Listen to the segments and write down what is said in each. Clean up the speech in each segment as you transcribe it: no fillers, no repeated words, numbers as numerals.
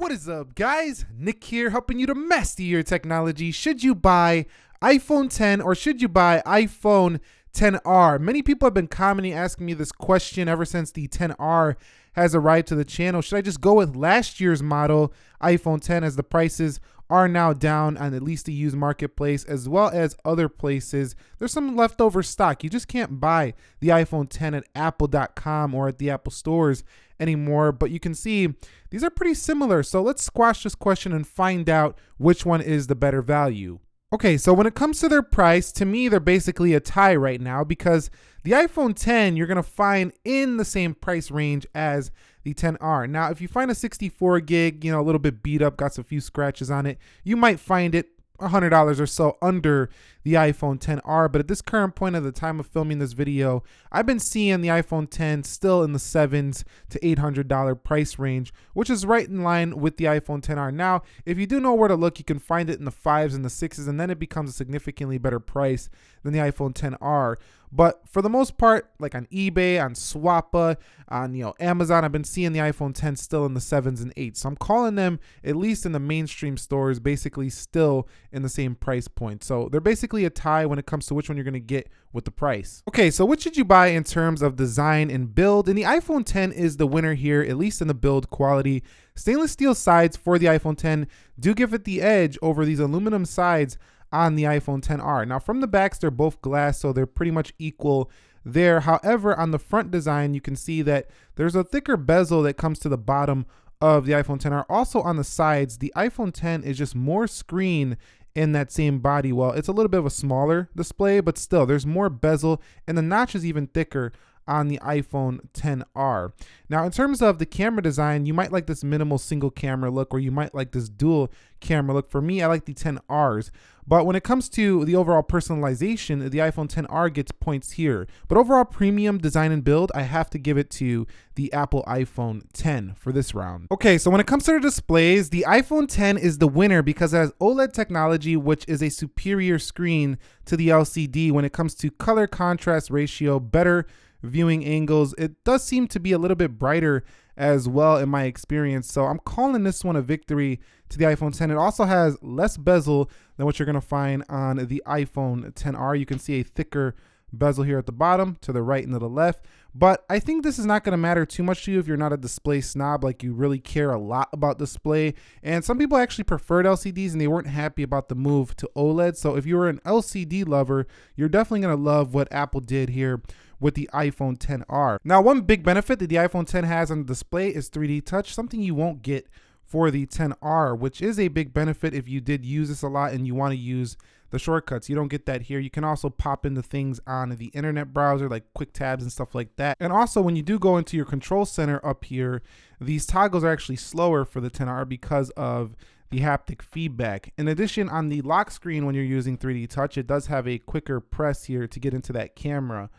What is up, guys? Nick here, helping you to master your technology. Should you buy iPhone 10 or should you buy iPhone 10R? Many people have been commenting, asking me this question ever since the 10R has arrived to the channel. Should I just go with last year's model, iPhone 10, as the prices are now down on at least the used marketplace as well as other places? There's some leftover stock. You just can't buy the iPhone 10 at apple.com or at the Apple stores anymore, but you can see these are pretty similar. So let's squash this question and find out which one is the better value. Okay, so when it comes to their price, to me, they're basically a tie right now because the iPhone 10 you're going to find in the same price range as the 10R. Now, if you find a 64 gig, a little bit beat up, got a few scratches on it, you might find it $100 or so under the iPhone 10R. But at this current point of the time of filming this video, I've been seeing the iPhone 10 still in the $700 to $800 price range, which is right in line with the iPhone 10R. Now, if you do know where to look, you can find it in the 5s and the 6s, and then it becomes a significantly better price than the iPhone 10R. But for the most part, like on eBay, on Swappa, on Amazon, I've been seeing the iPhone 10 still in the 7s and 8s. So I'm calling them, at least in the mainstream stores, basically still in the same price point. So they're basically a tie when it comes to which one you're going to get with the price. Okay, so what should you buy in terms of design and build? And the iPhone 10 is the winner here, at least in the build quality. Stainless steel sides for the iPhone 10 do give it the edge over these aluminum sides on the iPhone 10R. Now, from the backs, they're both glass, so they're pretty much equal there. However, on the front design, you can see that there's a thicker bezel that comes to the bottom of the iPhone 10R. Also on the sides, the iPhone 10 is just more screen in that same body. Well, it's a little bit of a smaller display, but still, there's more bezel, and the notch is even thicker on the iPhone 10R. Now, in terms of the camera design, you might like this minimal single camera look, or you might like this dual camera look. For me, I like the 10Rs. But when it comes to the overall personalization, the iPhone 10R gets points here. But overall premium design and build, I have to give it to the Apple iPhone 10 for this round. Okay, so when it comes to the displays, the iPhone 10 is the winner because it has OLED technology, which is a superior screen to the LCD when it comes to color contrast ratio, better viewing angles. It does seem to be a little bit brighter as well in my experience. So I'm calling this one a victory to the iPhone 10. It also has less bezel than what you're going to find on the iPhone 10R. You can see a thicker bezel here at the bottom, to the right and to the left. But I think this is not going to matter too much to you if you're not a display snob, like you really care a lot about display. And some people actually preferred LCDs and they weren't happy about the move to OLED. So if you were an LCD lover, you're definitely going to love what Apple did here with the iPhone 10R. Now, one big benefit that the iPhone 10 has on the display is 3D touch, something you won't get for the 10R, which is a big benefit if you did use this a lot and you want to use the shortcuts. You don't get that here. You can also pop into things on the internet browser like quick tabs and stuff like that. And also when you do go into your control center up here, these toggles are actually slower for the 10R because of the haptic feedback. In addition, on the lock screen when you're using 3D touch, it does have a quicker press here to get into that camera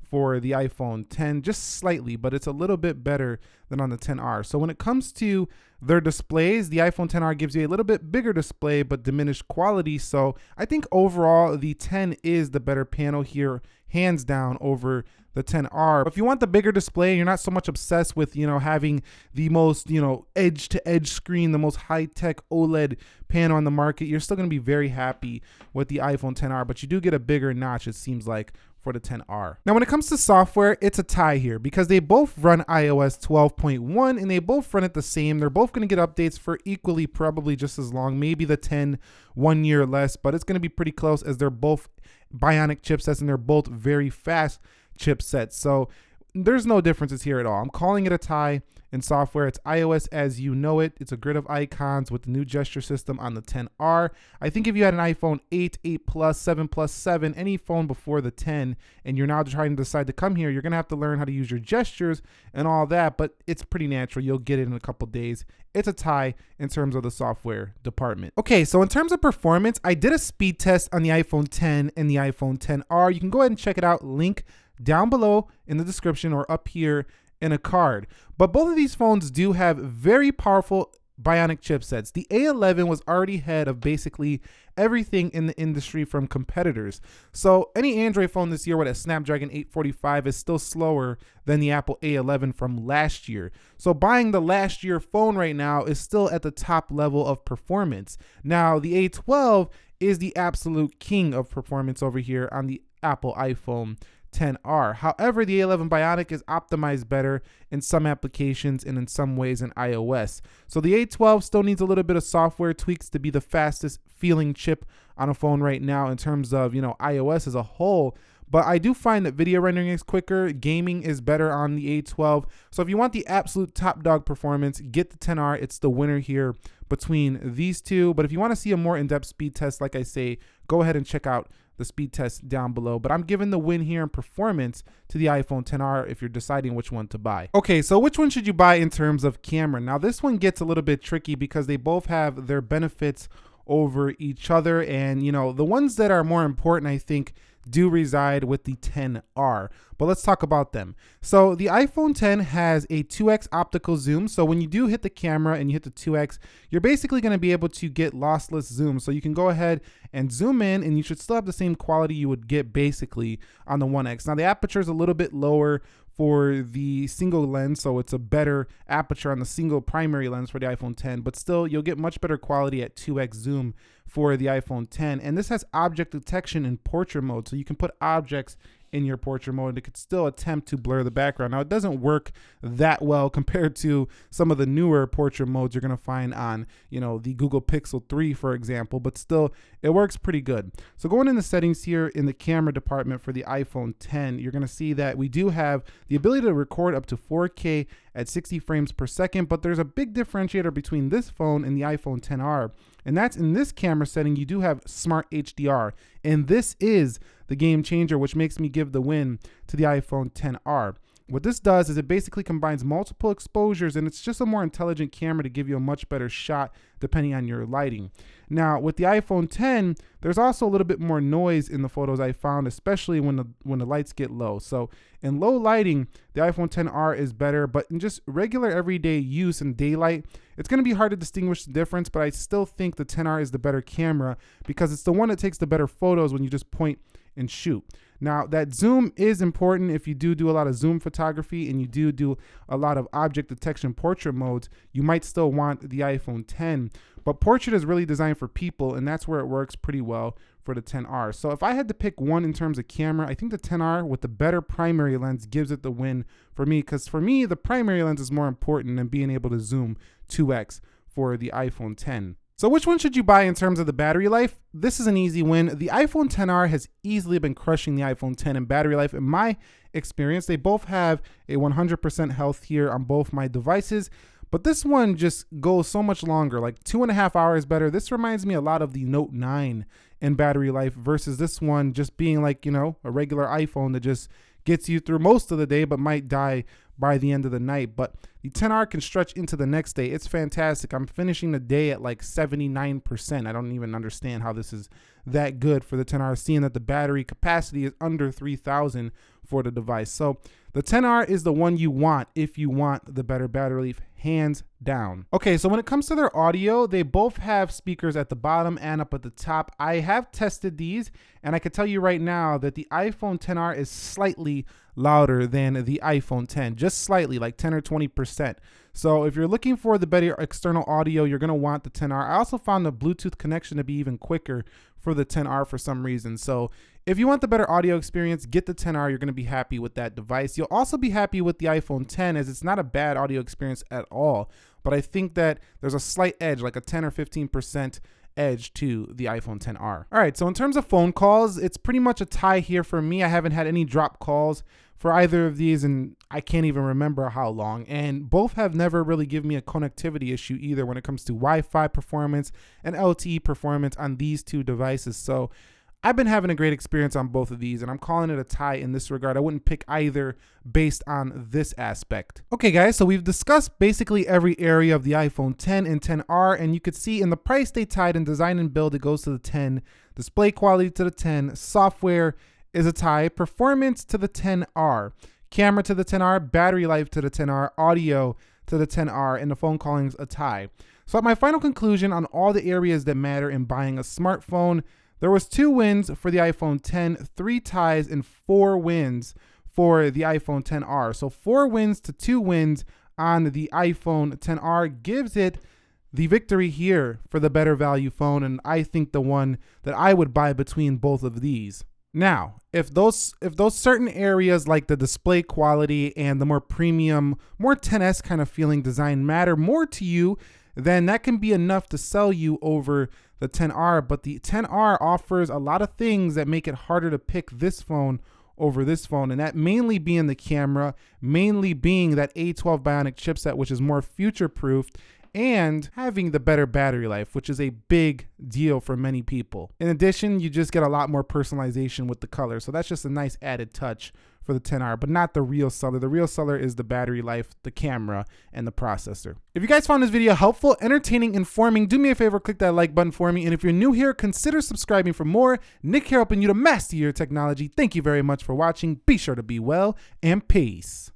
for the iPhone 10, just slightly, but it's a little bit better than on the 10R. So when it comes to their displays, the iPhone 10R gives you a little bit bigger display, but diminished quality. So I think overall the 10 is the better panel here, hands down, over the 10R. If you want the bigger display, you're not so much obsessed with, having the most, edge to edge screen, the most high tech OLED panel on the market, you're still going to be very happy with the iPhone 10R, but you do get a bigger notch, it seems like, for the 10R. Now, when it comes to software, it's a tie here because they both run iOS 12.1 and they both run it the same. They're both going to get updates for equally, probably just as long, maybe the 10 1 year less, but it's going to be pretty close as they're both Bionic chipsets and they're both very fast chipsets. So there's no differences here at all. I'm calling it a tie. In software, it's iOS as you know it. It's a grid of icons with the new gesture system on the 10R. I think if you had an iPhone 8, 8 Plus, 7 Plus, 7, any phone before the 10, and you're now trying to decide to come here, you're going to have to learn how to use your gestures and all that, but it's pretty natural. You'll get it in a couple days. It's a tie in terms of the software department. Okay, so in terms of performance, I did a speed test on the iPhone 10 and the iPhone 10R. You can go ahead and check it out. Link down below in the description or up here in a card. But both of these phones do have very powerful Bionic chipsets. The A11 was already ahead of basically everything in the industry from competitors. So any Android phone this year with a Snapdragon 845 is still slower than the Apple A11 from last year. So buying the last year phone right now is still at the top level of performance. Now the A12 is the absolute king of performance over here on the Apple iPhone XR. However, the A11 Bionic is optimized better in some applications and in some ways in iOS. So the A12 still needs a little bit of software tweaks to be the fastest feeling chip on a phone right now in terms of, iOS as a whole. But I do find that video rendering is quicker, gaming is better on the A12. So if you want the absolute top dog performance, get the XR. It's the winner here between these two. But if you want to see a more in-depth speed test, like I say, go ahead and check out the speed test down below. But I'm giving the win here in performance to the iPhone XR if you're deciding which one to buy. Okay, so which one should you buy in terms of camera? Now this one gets a little bit tricky because they both have their benefits over each other, and the ones that are more important, I think, do reside with the XR. But let's talk about them. So the iPhone X has a 2x optical zoom. So when you do hit the camera and you hit the 2x, you're basically going to be able to get lossless zoom. So you can go ahead and zoom in and you should still have the same quality you would get basically on the 1x. Now the aperture is a little bit lower for the single lens, so it's a better aperture on the single primary lens for the iPhone X, but still you'll get much better quality at 2x zoom for the iPhone X. And this has object detection in portrait mode, so you can put objects in your portrait mode and it could still attempt to blur the background. Now it doesn't work that well compared to some of the newer portrait modes you're gonna find on the Google Pixel 3, for example, but still it works pretty good. So going in the settings here in the camera department for the iPhone X, you're gonna see that we do have the ability to record up to 4K at 60 frames per second, but there's a big differentiator between this phone and the iPhone XR. And that's in this camera setting, you do have Smart HDR. And this is the game changer, which makes me give the win to the iPhone XR. What this does is it basically combines multiple exposures, and it's just a more intelligent camera to give you a much better shot depending on your lighting. Now with the iPhone X, there's also a little bit more noise in the photos I found, especially when the lights get low. So in low lighting, the iPhone XR is better, but in just regular everyday use in daylight, it's going to be hard to distinguish the difference, but I still think the XR is the better camera because it's the one that takes the better photos when you just point and shoot. Now that zoom is important if you do a lot of zoom photography and you do a lot of object detection portrait modes. You might still want the iPhone X, but portrait is really designed for people, and that's where it works pretty well for the XR. So if I had to pick one in terms of camera, I think the XR with the better primary lens gives it the win for me, because for me the primary lens is more important than being able to zoom 2x for the iPhone X. So which one should you buy in terms of the battery life? This is an easy win. The iPhone XR has easily been crushing the iPhone X in battery life. In my experience, they both have a 100% health here on both my devices, but this one just goes so much longer, like 2.5 hours better. This reminds me a lot of the Note 9 in battery life versus this one just being like, a regular iPhone that just gets you through most of the day but might die by the end of the night. But the XR can stretch into the next day. It's fantastic. I'm finishing the day at like 79%. I don't even understand how this is that good for the XR, seeing that the battery capacity is under 3,000 for the device. So the XR is the one you want if you want the better battery life, hands down. Okay, so when it comes to their audio, they both have speakers at the bottom and up at the top. I have tested these, and I can tell you right now that the iPhone XR is slightly louder than the iPhone X, just slightly, like 10 or 20%. So if you're looking for the better external audio, you're gonna want the XR. I also found the Bluetooth connection to be even quicker for the XR for some reason. So if you want the better audio experience, get the XR. You're gonna be happy with that device. You'll also be happy with the iPhone X, as it's not a bad audio experience at all. But I think that there's a slight edge, like a 10 or 15% edge to the iPhone XR. All right, so in terms of phone calls, it's pretty much a tie here for me. I haven't had any drop calls for either of these, and I can't even remember how long. And both have never really given me a connectivity issue either when it comes to Wi-Fi performance and LTE performance on these two devices. So I've been having a great experience on both of these, and I'm calling it a tie in this regard. I wouldn't pick either based on this aspect. Okay guys, so we've discussed basically every area of the iPhone X and XR, and you could see in the price they tied in design and build, it goes to the X, display quality to the X, software is a tie, performance to the XR, camera to the XR, battery life to the XR, audio to the XR, and the phone calling's a tie. So at my final conclusion on all the areas that matter in buying a smartphone, there was 2 wins for the iPhone 10, 3 ties, and 4 wins for the iPhone 10R. So 4 wins to 2 wins on the iPhone 10R gives it the victory here for the better value phone, and I think the one that I would buy between both of these. Now, if those certain areas like the display quality and the more premium, more 10S kind of feeling design matter more to you, then that can be enough to sell you over the 10R. But the 10R offers a lot of things that make it harder to pick this phone over this phone, and that mainly being the camera, mainly being that A12 Bionic chipset, which is more future-proofed, and having the better battery life, which is a big deal for many people. In addition, you just get a lot more personalization with the color. So that's just a nice added touch for the 10R, but not the real seller. The real seller is the battery life, the camera, and the processor. If you guys found this video helpful, entertaining, informing, do me a favor, click that like button for me. And if you're new here, consider subscribing for more. Nick here helping you to master your technology. Thank you very much for watching. Be sure to be well, and peace.